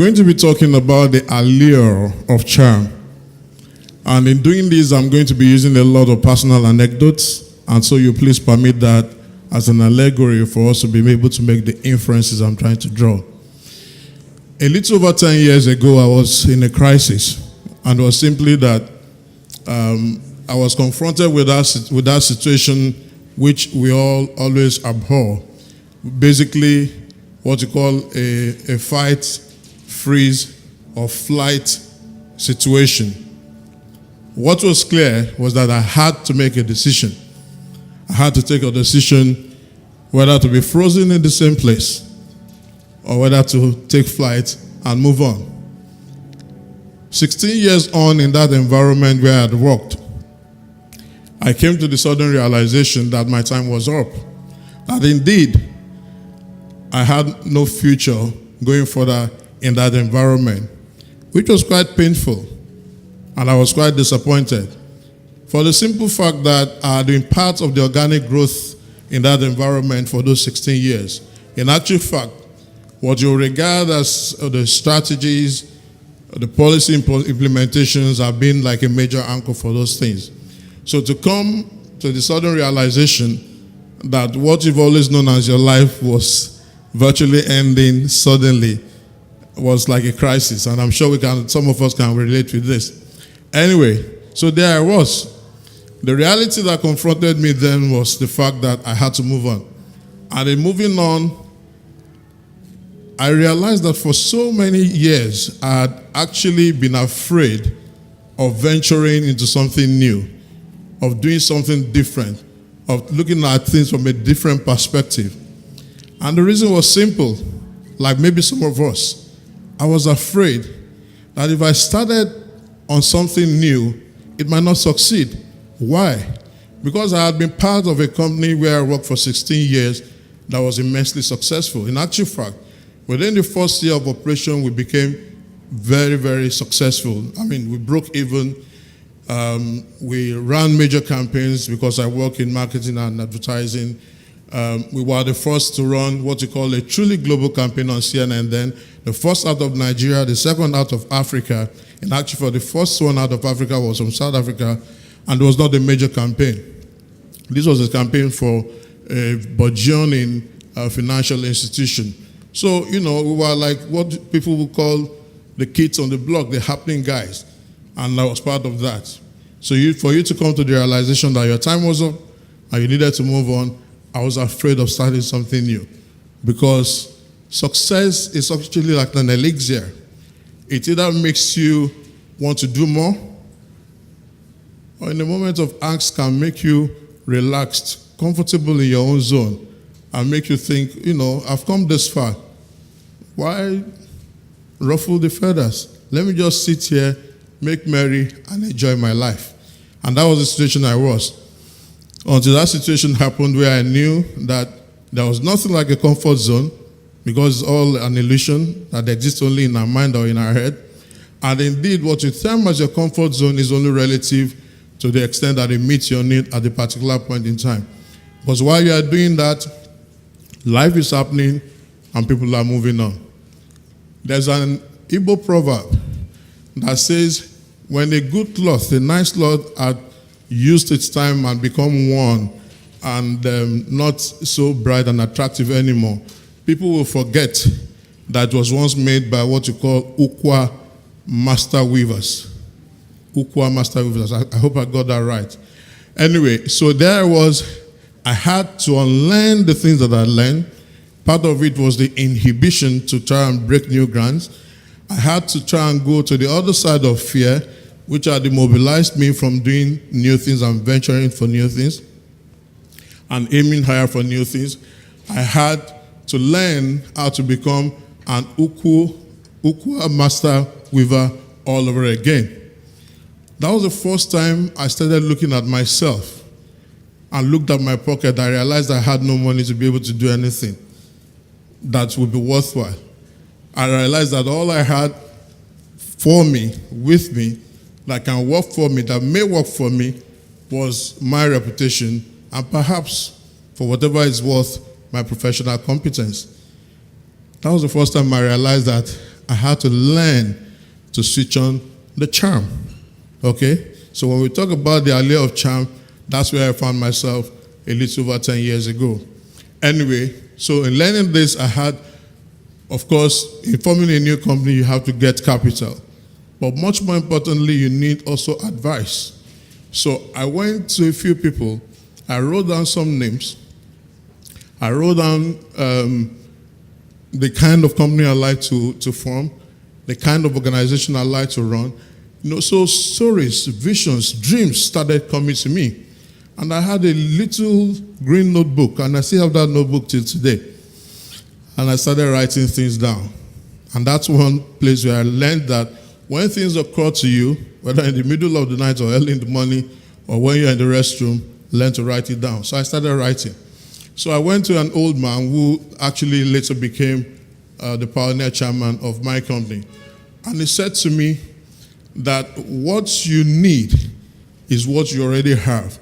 going to be talking about the allure of charm. And in doing this, I'm going to be using a lot of personal anecdotes. And so you please permit that as an allegory for us to be able to make the inferences I'm trying to draw. A little over 10 years ago, I was in a crisis. And it was simply that I was confronted with that situation which we all always abhor. Basically, what you call a fight, freeze, or flight situation. What was clear was that I had to make a decision. I had to take a decision whether to be frozen in the same place or whether to take flight and move on. 16 years on in that environment where I had worked, I came to the sudden realization that my time was up. That indeed, I had no future going further in that environment, which was quite painful, and I was quite disappointed. For the simple fact that I had been part of the organic growth in that environment for those 16 years. In actual fact, what you regard as the strategies, the policy implementations have been like a major anchor for those things. So to come to the sudden realization that what you've always known as your life was virtually ending suddenly was like a crisis, and I'm sure some of us can relate with this. Anyway, so there I was. The reality that confronted me then was the fact that I had to move on. And in moving on, I realized that for so many years, I had actually been afraid of venturing into something new, of doing something different, of looking at things from a different perspective. And the reason was simple, like maybe some of us. I was afraid that if I started on something new, it might not succeed. Why? Because I had been part of a company where I worked for 16 years that was immensely successful. In actual fact, within the first year of operation, we became very, very successful. I mean, we broke even. We ran major campaigns because I work in marketing and advertising. We were the first to run what you call a truly global campaign on CNN then. The first out of Nigeria, the second out of Africa. And actually for the first one out of Africa was from South Africa, and it was not a major campaign. This was a campaign for a burgeoning financial institution. So, we were like what people would call the kids on the block, the happening guys. And I was part of that. So for you to come to the realization that your time was up and you needed to move on, I was afraid of starting something new, because success is actually like an elixir. It either makes you want to do more, or in a moment of angst can make you relaxed, comfortable in your own zone, and make you think, I've come this far. Why ruffle the feathers? Let me just sit here, make merry, and enjoy my life. And that was the situation I was. Until that situation happened where I knew that there was nothing like a comfort zone, because it's all an illusion that exists only in our mind or in our head. And indeed, what you term as your comfort zone is only relative to the extent that it meets your need at a particular point in time. Because while you are doing that, life is happening and people are moving on. There's an Igbo proverb that says, when a good cloth, a nice cloth, had used its time and become worn and not so bright and attractive anymore, people will forget that it was once made by what you call Ukwa master weavers. Ukwa master weavers. I hope I got that right. Anyway, so there I was. I had to unlearn the things that I learned. Part of it was the inhibition to try and break new grounds. I had to try and go to the other side of fear, which had immobilized me from doing new things and venturing for new things and aiming higher for new things. I had to learn how to become an Ukwa master weaver all over again. That was the first time I started looking at myself and looked at my pocket. I realized I had no money to be able to do anything that would be worthwhile. I realized that all I had for me, with me, that can work for me, that may work for me, was my reputation and perhaps, for whatever it's worth, my professional competence. That was the first time I realized that I had to learn to switch on the charm. Okay? So when we talk about the allure of charm, that's where I found myself a little over 10 years ago. Anyway, so in learning this, I had, of course, in forming a new company, you have to get capital. But much more importantly, you need also advice. So I went to a few people. I wrote down some names. I wrote down the kind of company I like to form, the kind of organization I like to run. So stories, visions, dreams started coming to me. And I had a little green notebook, and I still have that notebook till today. And I started writing things down. And that's one place where I learned that when things occur to you, whether in the middle of the night or early in the morning, or when you're in the restroom, learn to write it down. So I started writing. So I went to an old man who actually later became the pioneer chairman of my company. And he said to me that what you need is what you already have.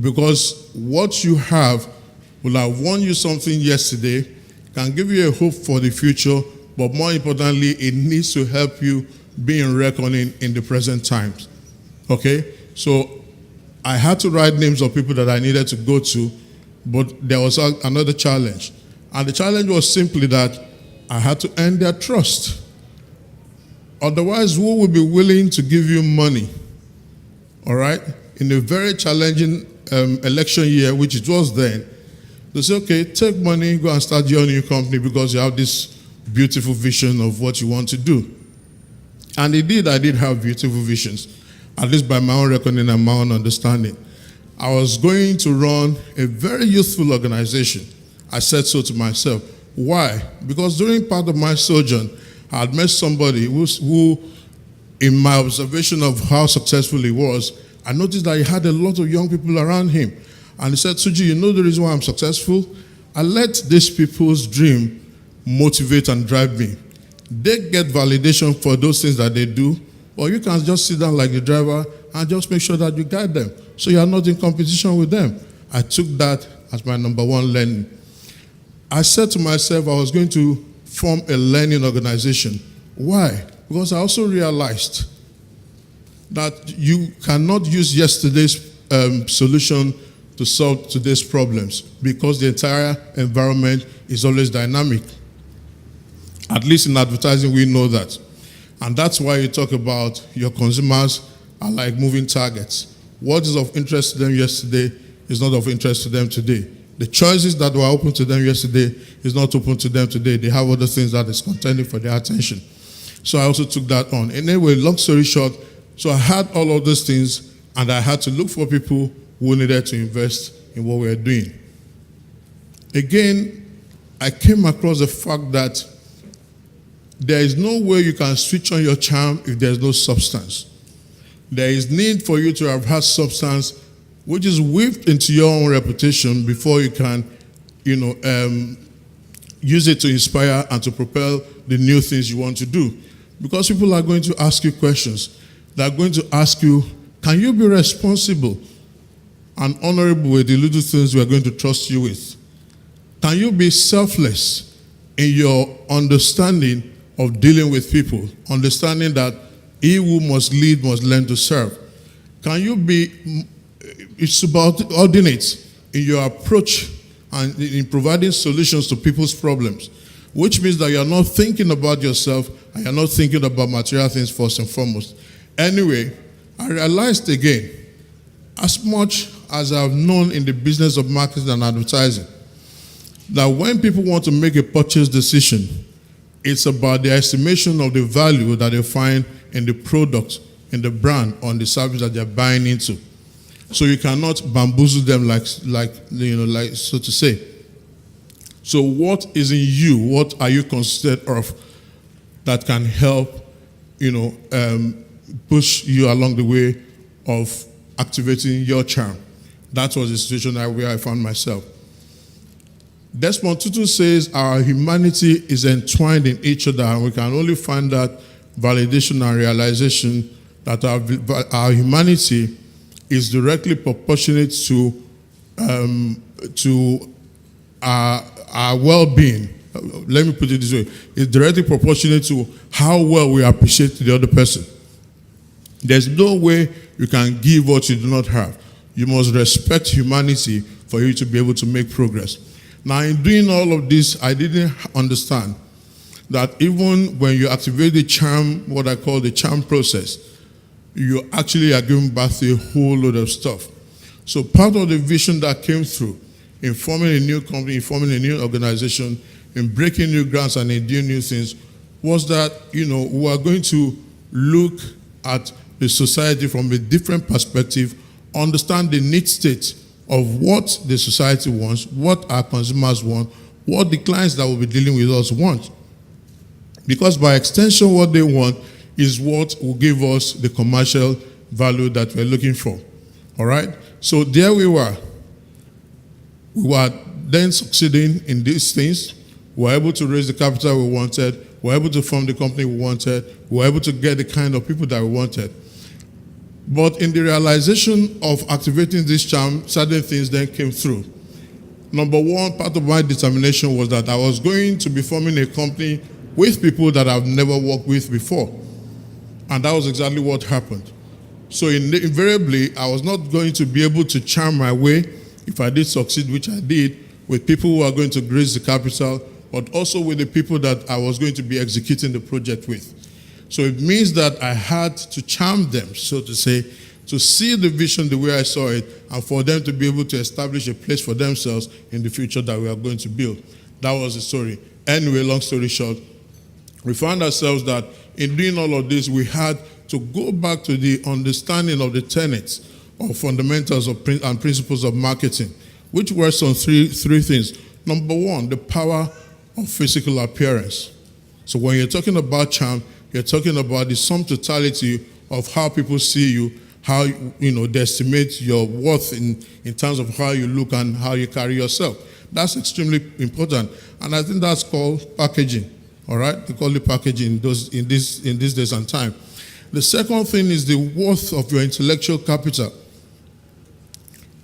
Because what you have will have won you something yesterday, can give you a hope for the future, but more importantly, it needs to help you be in reckoning in the present times. Okay? So I had to write names of people that I needed to go to, but there was another challenge. And the challenge was simply that I had to earn their trust. Otherwise, who would be willing to give you money? All right? In a very challenging election year, which it was then, they say, okay, take money, go and start your new company because you have this beautiful vision of what you want to do. And indeed, I did have beautiful visions, at least by my own reckoning and my own understanding. I was going to run a very youthful organization. I said so to myself. Why? Because during part of my sojourn, I had met somebody who, in my observation of how successful he was, I noticed that he had a lot of young people around him. And he said, Tunji, you know the reason why I'm successful? I let these people's dream motivate and drive me. They get validation for those things that they do, or you can just sit down like the driver and just make sure that you guide them, so you are not in competition with them. I took that as my number one learning. I said to myself I was going to form a learning organization. Why? Because I also realized that you cannot use yesterday's solution to solve today's problems, because the entire environment is always dynamic. At least in advertising, we know that. And that's why you talk about your consumers are like moving targets. What is of interest to them yesterday is not of interest to them today. The choices that were open to them yesterday is not open to them today. They have other things that is contending for their attention. So I also took that on. Anyway, long story short, so I had all of those things, and I had to look for people who needed to invest in what we were doing. Again, I came across the fact that there is no way you can switch on your charm if there's no substance. There is need for you to have had substance which is weaved into your own reputation before you can, use it to inspire and to propel the new things you want to do. Because people are going to ask you questions. They're going to ask you, can you be responsible and honorable with the little things we are going to trust you with? Can you be selfless in your understanding of dealing with people, understanding that he who must lead must learn to serve? Can you be subordinate in your approach and in providing solutions to people's problems, which means that you're not thinking about yourself and you're not thinking about material things first and foremost. Anyway, I realized again, as much as I've known in the business of marketing and advertising, that when people want to make a purchase decision, it's about the estimation of the value that they find in the product, in the brand, or in the service that they're buying into. So you cannot bamboozle them like so to say. So what is in you? What are you considered of that can help, push you along the way of activating your charm? That was the situation where I found myself. Desmond Tutu says our humanity is entwined in each other, and we can only find that validation and realization that our humanity is directly proportionate to our well-being let me put it this way, is directly proportionate to how well we appreciate the other person. There's no way you can give what you do not have. You must respect humanity for you to be able to make progress. Now, in doing all of this, I didn't understand that even when you activate the charm, what I call the charm process, you actually are giving birth to a whole load of stuff. So part of the vision that came through in forming a new company, in forming a new organization, in breaking new grounds and in doing new things was that, we are going to look at the society from a different perspective, understand the need state of what the society wants, what our consumers want, what the clients that will be dealing with us want. Because by extension, what they want is what will give us the commercial value that we're looking for. All right? So there we were. We were then succeeding in these things. We were able to raise the capital we wanted. We were able to form the company we wanted. We were able to get the kind of people that we wanted. But in the realization of activating this charm, certain things then came through. Number one, part of my determination was that I was going to be forming a company with people that I've never worked with before. And that was exactly what happened. So invariably, I was not going to be able to charm my way, if I did succeed, which I did, with people who are going to grace the capital, but also with the people that I was going to be executing the project with. So it means that I had to charm them, so to say, to see the vision the way I saw it, and for them to be able to establish a place for themselves in the future that we are going to build. That was the story. Anyway, long story short, we found ourselves that in doing all of this, we had to go back to the understanding of the tenets or fundamentals of and principles of marketing, which were some three things. Number one, the power of physical appearance. So when you're talking about charm, you're talking about the sum totality of how people see you, how they estimate your worth in terms of how you look and how you carry yourself. That's extremely important, and I think that's called packaging. All right, they call it packaging in these days and time. The second thing is the worth of your intellectual capital.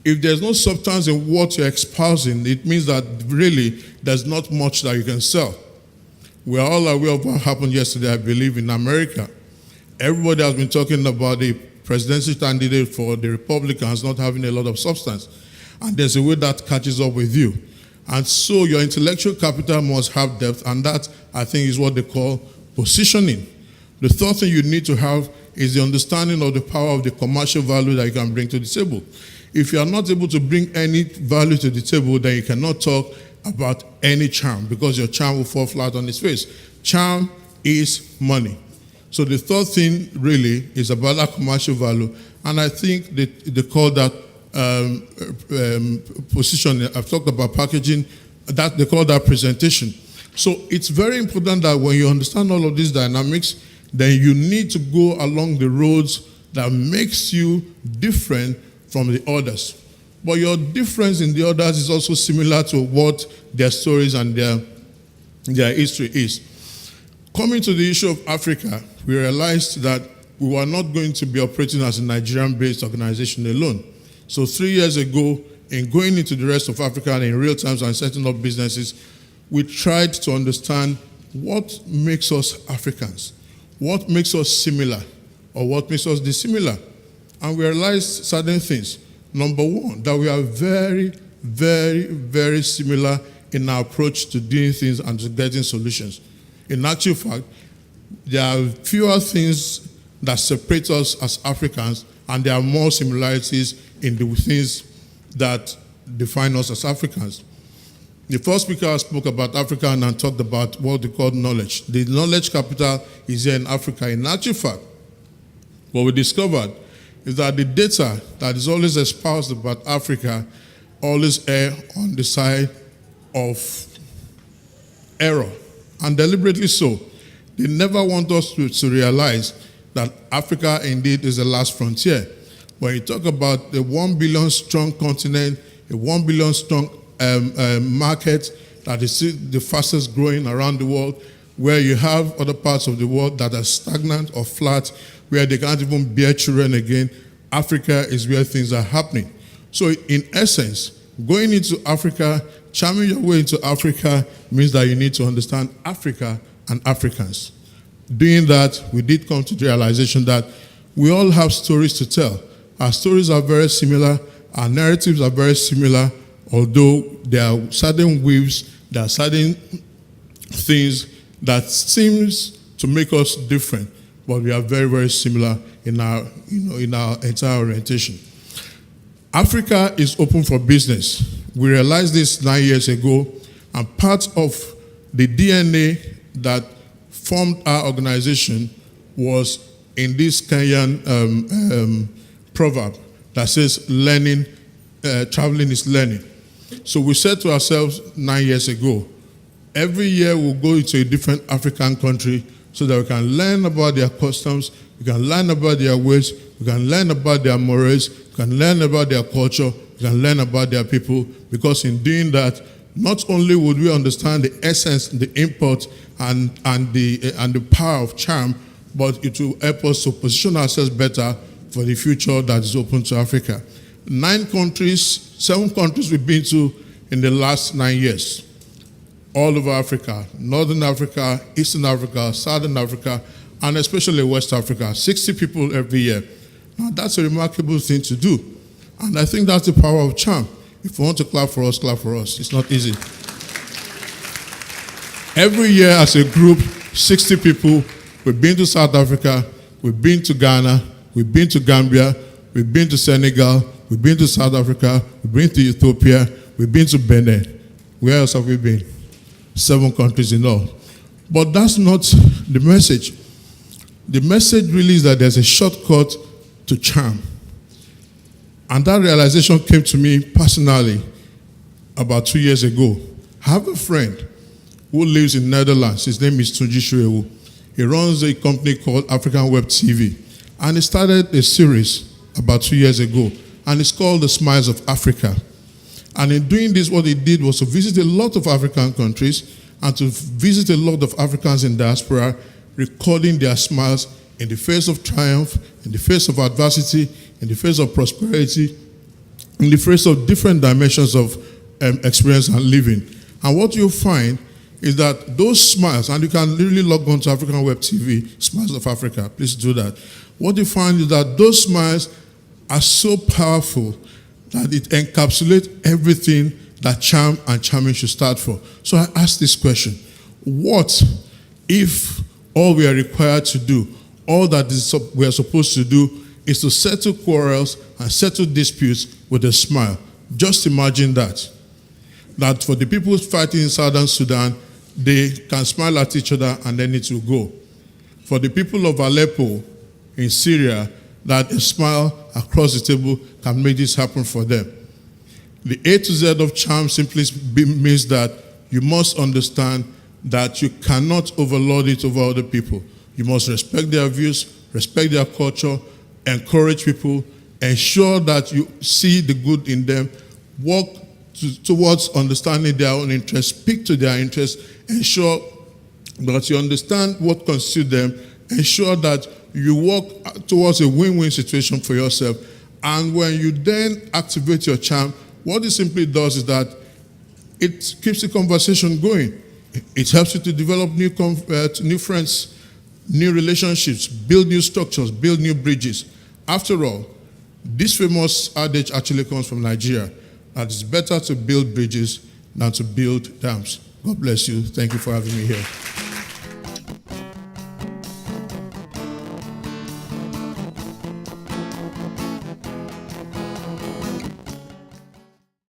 If there's no substance in what you're espousing, it means that really there's not much that you can sell. We're all aware of what happened yesterday, I believe, in America. Everybody has been talking about the presidential candidate for the Republicans not having a lot of substance. And there's a way that catches up with you. And so your intellectual capital must have depth, and that, I think, is what they call positioning. The third thing you need to have is the understanding of the power of the commercial value that you can bring to the table. If you are not able to bring any value to the table, then you cannot talk about any charm, because your charm will fall flat on its face. Charm is money. So the third thing really is about that commercial value, and I think they call that positioning. I've talked about packaging, that they call that presentation. So it's very important that when you understand all of these dynamics, then you need to go along the roads that makes you different from the others. But your difference in the others is also similar to what their stories and their history is. Coming to the issue of Africa, we realized that we were not going to be operating as a Nigerian-based organization alone. So 3 years ago, in going into the rest of Africa and in real times and setting up businesses, we tried to understand what makes us Africans, what makes us similar, or what makes us dissimilar. And we realized certain things. Number one, that we are very, very, very similar in our approach to doing things and to getting solutions. In actual fact, there are fewer things that separate us as Africans, and there are more similarities in the things that define us as Africans. The first speaker spoke about Africa and talked about what they call knowledge. The knowledge capital is here in Africa. In actual fact, what we discovered is that the data that is always espoused about Africa always err on the side of error, and deliberately so. They never want us to realize that Africa indeed is the last frontier. When you talk about the 1 billion strong continent, a 1 billion strong market that is the fastest growing around the world, where you have other parts of the world that are stagnant or flat, where they can't even bear children again, Africa is where things are happening. So in essence, going into Africa charming your way into Africa means that you need to understand Africa and Africans. Doing that, we did come to the realization that we all have stories to tell. Our stories are very similar, our narratives are very similar, although there are certain weaves, there are certain things that seems to make us different, but we are very, very similar in our, in our entire orientation. Africa is open for business. We realized this 9 years ago, and part of the DNA that formed our organization was in this Kenyan proverb that says, "Learning, traveling is learning." So we said to ourselves 9 years ago, every year we'll go into a different African country so that we can learn about their customs, we can learn about their ways, we can learn about their morals, we can learn about their culture, we can learn about their people, because in doing that, not only would we understand the essence, the import, and the power of charm, but it will help us to position ourselves better for the future that is open to Africa. 7 countries we've been to in the last 9 years. All over Africa, Northern Africa, Eastern Africa, Southern Africa, and especially West Africa. 60 people every year. Now that's a remarkable thing to do. And I think that's the power of charm. If you want to clap for us, clap for us. It's not easy. Every year as a group, 60 people, we've been to South Africa, we've been to Ghana, we've been to Gambia, we've been to Senegal, we've been to South Africa, we've been to Ethiopia, we've been to Benin. Where else have we been? 7 countries in all. But that's not the message. The message really is that there's a shortcut to charm. And that realization came to me personally about 2 years ago. I have a friend who lives in Netherlands. His name is Tunji Olugbodi. He runs a company called African Web TV. And he started a series about 2 years ago. And it's called The Smiles of Africa. And in doing this, what he did was to visit a lot of African countries and to visit a lot of Africans in diaspora, recording their smiles in the face of triumph, in the face of adversity, in the face of prosperity, in the face of different dimensions of experience and living. And what you'll find is that those smiles, and you can literally log on to African Web TV, Smiles of Africa, please do that. What you find is that those smiles are so powerful that it encapsulates everything that charm and charming should start for. So I asked this question: what if all we are required to do, all that we are supposed to do, is to settle quarrels and settle disputes with a smile? Just imagine that. That for the people fighting in Southern Sudan, they can smile at each other and then it will go. For the people of Aleppo in Syria, that a smile across the table can make this happen for them. The A to Z of charm simply means that you must understand that you cannot overload it over other people. You must respect their views, respect their culture, encourage people, ensure that you see the good in them, work towards understanding their own interests, speak to their interests, ensure that you understand what constitutes them, ensure that you work towards a win-win situation for yourself. And when you then activate your charm, what it simply does is that it keeps the conversation going. It helps you to develop new friends, new relationships, build new structures, build new bridges. After all, this famous adage actually comes from Nigeria, that it's better to build bridges than to build dams. God bless you. Thank you for having me here.